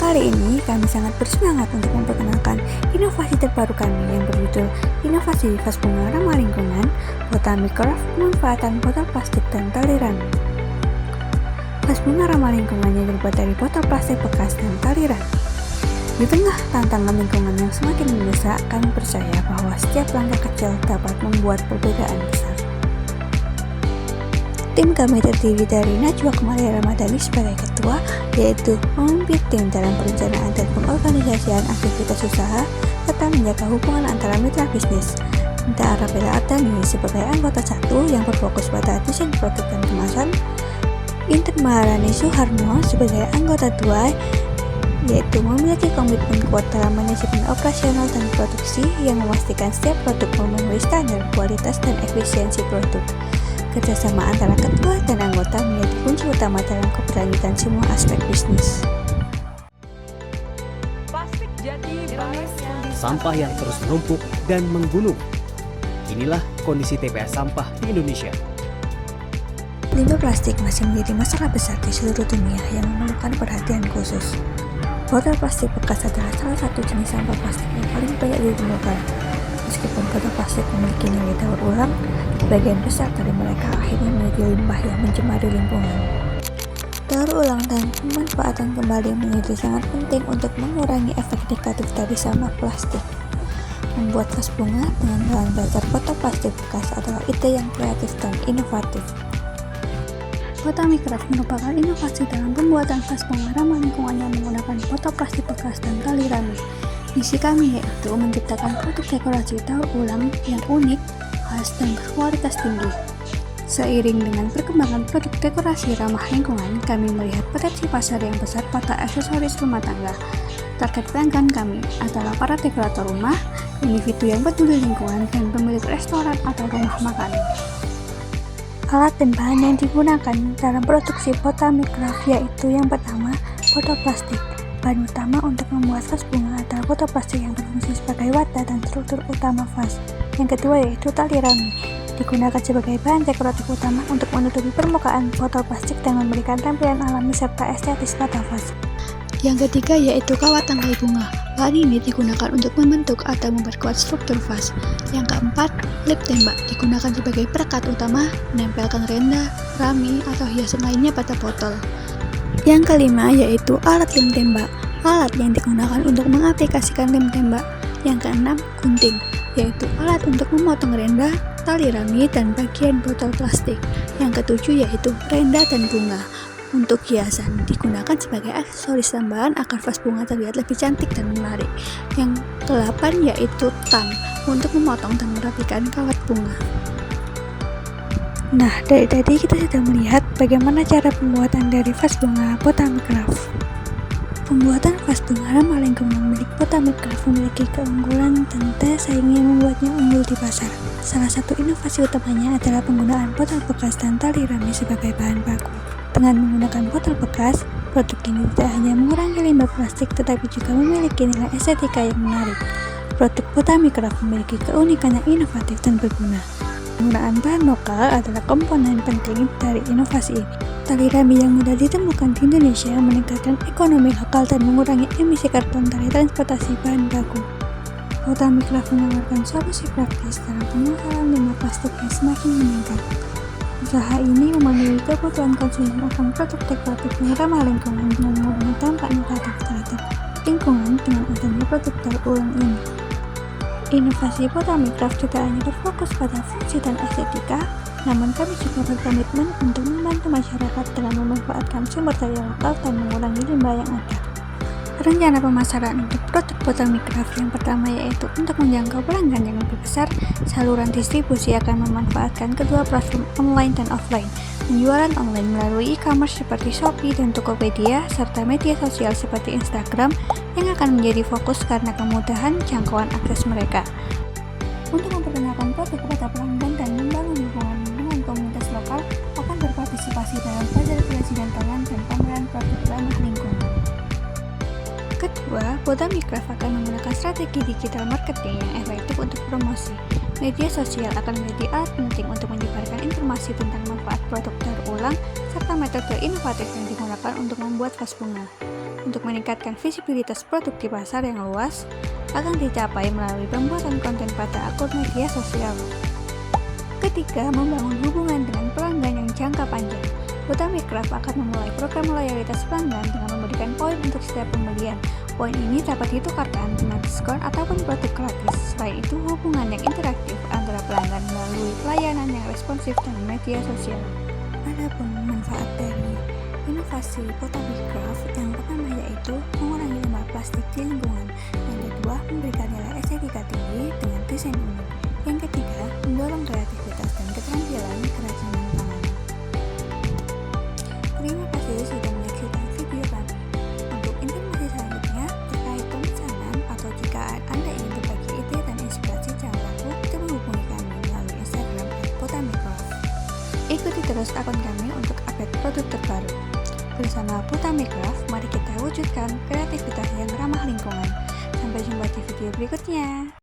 Kali ini kami sangat bersemangat untuk memperkenalkan inovasi terbaru kami yang berjudul Inovasi Vas Bunga Ramah Lingkungan, Botanic Craft Pemanfaatan Botol Plastik dan Tali Rami. Vas bunga ramah lingkungan yang terbuat dari botol plastik bekas dan tali rami. Di tengah tantangan lingkungan yang semakin mendesak, kami percaya bahwa setiap langkah kecil dapat membuat perbedaan besar. Tim kami terdiri dari Najwa Kamalia Ramadhani sebagai ketua, yaitu memimpin tim dalam perencanaan dan pengorganisasian aktivitas usaha, serta menjaga hubungan antara mitra bisnis. Minta Arabella Ardani sebagai anggota 1 yang berfokus pada desain produk dan kemasan, Intan Maharani Suharno sebagai anggota 2, yaitu memiliki komitmen kuat dalam manajemen operasional dan produksi yang memastikan setiap produk memenuhi standar kualitas dan efisiensi produk. Kerjasama antara ketua dan anggota menjadi kunci utama dalam keberlanjutan semua aspek bisnis. Plastik jadi Indonesia. Sampah yang terus menumpuk dan menggunung. Inilah kondisi TPA sampah di Indonesia. Limbah plastik masih menjadi masalah besar di seluruh dunia yang memerlukan perhatian khusus. Botol plastik bekas adalah salah satu jenis sampah plastik yang paling banyak ditemukan. Meskipun botol plastik memiliki nilai daur ulang, sebagian besar dari mereka akhirnya menjadi limbah yang mencemari lingkungan. Daur ulang dan pemanfaatan kembali menjadi sangat penting untuk mengurangi efek negatif dari sampah plastik. Membuat vas bunga dengan bahan dasar botol plastik bekas adalah ide yang kreatif dan inovatif. Botanic Craft merupakan inovasi dalam pembuatan vas bunga ramah lingkungan yang menggunakan botol plastik bekas dan tali rami. Misi kami yaitu menciptakan produk dekorasi daur ulang yang unik, khas, dan berkualitas tinggi. Seiring dengan perkembangan produk dekorasi ramah lingkungan, kami melihat potensi pasar yang besar pada aksesoris rumah tangga. Target pelanggan kami adalah para dekorator rumah, individu yang peduli lingkungan, dan pemilik restoran atau rumah makan. Alat dan bahan yang digunakan dalam produksi Botanic Craft yaitu yang pertama, botol plastik. Bahan utama untuk membuat vas bunga adalah botol plastik yang berfungsi sebagai wadah dan struktur utama vas. Yang kedua yaitu tali rami, digunakan sebagai bahan dekoratif utama untuk menutupi permukaan botol plastik dan memberikan tampilan alami serta estetis pada vas. Yang ketiga yaitu kawat tangkai bunga. Bahan ini digunakan untuk membentuk atau memperkuat struktur vas. Yang keempat, lip tembak, digunakan sebagai perekat utama, menempelkan renda, rami, atau hiasan lainnya pada botol. Yang kelima yaitu alat lem tembak, alat yang digunakan untuk mengaplikasikan lem tembak. Yang keenam, gunting, yaitu alat untuk memotong renda, tali rami, dan bagian botol plastik. Yang ketujuh yaitu renda dan bunga. Untuk hiasan, digunakan sebagai aksesoris tambahan agar vas bunga terlihat lebih cantik dan menarik. Yang kedelapan yaitu tang, untuk memotong dan merapikan kawat bunga. Nah, dari tadi kita sudah melihat bagaimana cara pembuatan dari vas bunga Botanic Craft. Pembuatan vas bunga ramah lingkungan milik Botanic Craft memiliki keunggulan dan daya saing yang membuatnya unggul di pasar. Salah satu inovasi utamanya adalah penggunaan botol bekas dan tali rami sebagai bahan baku. Dengan menggunakan botol bekas, produk ini tidak hanya mengurangi limbah plastik tetapi juga memiliki nilai estetika yang menarik. Produk Botanic Craft memiliki keunikan yang inovatif dan berguna. Penggunaan bahan lokal adalah komponen penting dari inovasi ini. Tali rami yang mudah ditemukan di Indonesia meningkatkan ekonomi lokal dan mengurangi emisi karbon dari transportasi bahan baku. Botanic Craft menawarkan solusi praktis dalam pengolahan limbah plastik yang semakin meningkat. Usaha ini memenuhi kebutuhan konsumen akan produk dekoratif yang ramah lingkungan dengan mengurangi dampak negatif terhadap lingkungan dengan adanya produk daur ulang ini. Inovasi Botanic Craft tidak hanya berfokus pada fungsi dan estetika, namun kami juga berkomitmen untuk membantu masyarakat dalam memanfaatkan sumber daya lokal dan mengurangi limbah yang ada. Rencana pemasaran untuk produk Botanic Craft yang pertama yaitu untuk menjangkau pelanggan yang lebih besar. Saluran distribusi akan memanfaatkan kedua platform online dan offline. Penjualan online melalui e-commerce seperti Shopee dan Tokopedia, serta media sosial seperti Instagram yang akan menjadi fokus karena kemudahan jangkauan akses mereka. Untuk memperkenalkan produk kepada pelanggan dan membangun hubungan dengan komunitas lokal, akan berpartisipasi dalam bazar kerajinan tangan dan pameran produk ramah lingkungan. Kedua, Botanic Craft akan menggunakan strategi digital marketing yang efektif untuk promosi. Media sosial akan menjadi alat penting untuk menyebarkan informasi tentang manfaat produk daur ulang serta metode inovatif yang digunakan untuk membuat vas bunga. untuk meningkatkan visibilitas produk di pasar yang luas akan dicapai melalui pembuatan konten pada akun media sosial. Ketiga, membangun hubungan dengan pelanggan yang jangka panjang. Butamikraft akan memulai program loyalitas pelanggan dengan memberikan poin untuk setiap pembelian. Poin ini dapat ditukarkan dengan diskon ataupun produk gratis. Selain itu, hubungan yang interaktif antara pelanggan melalui pelayanan yang responsif dan media sosial. Adapun manfaat dari inovasi Butamikraft yang pertama yaitu mengurangi limbah plastik di lingkungan. Yang kedua, memberikan nilai estetika tinggi dengan desain unik. Yang ketiga, mendorong kreativitas dan keterampilan kerajinan tangan. Terima kasih sudah menyaksikan video kami. Untuk informasi selanjutnya terkait pemesanan atau jika Anda ingin berbagi ide dan inspirasi, jangan ragu untuk menghubungi kami melalui Instagram @butamikraft. Ikuti terus akun kami untuk update produk terbaru. Bersama Butamikraft, mari kita wujudkan kreativitas yang ramah lingkungan. Sampai jumpa di video berikutnya.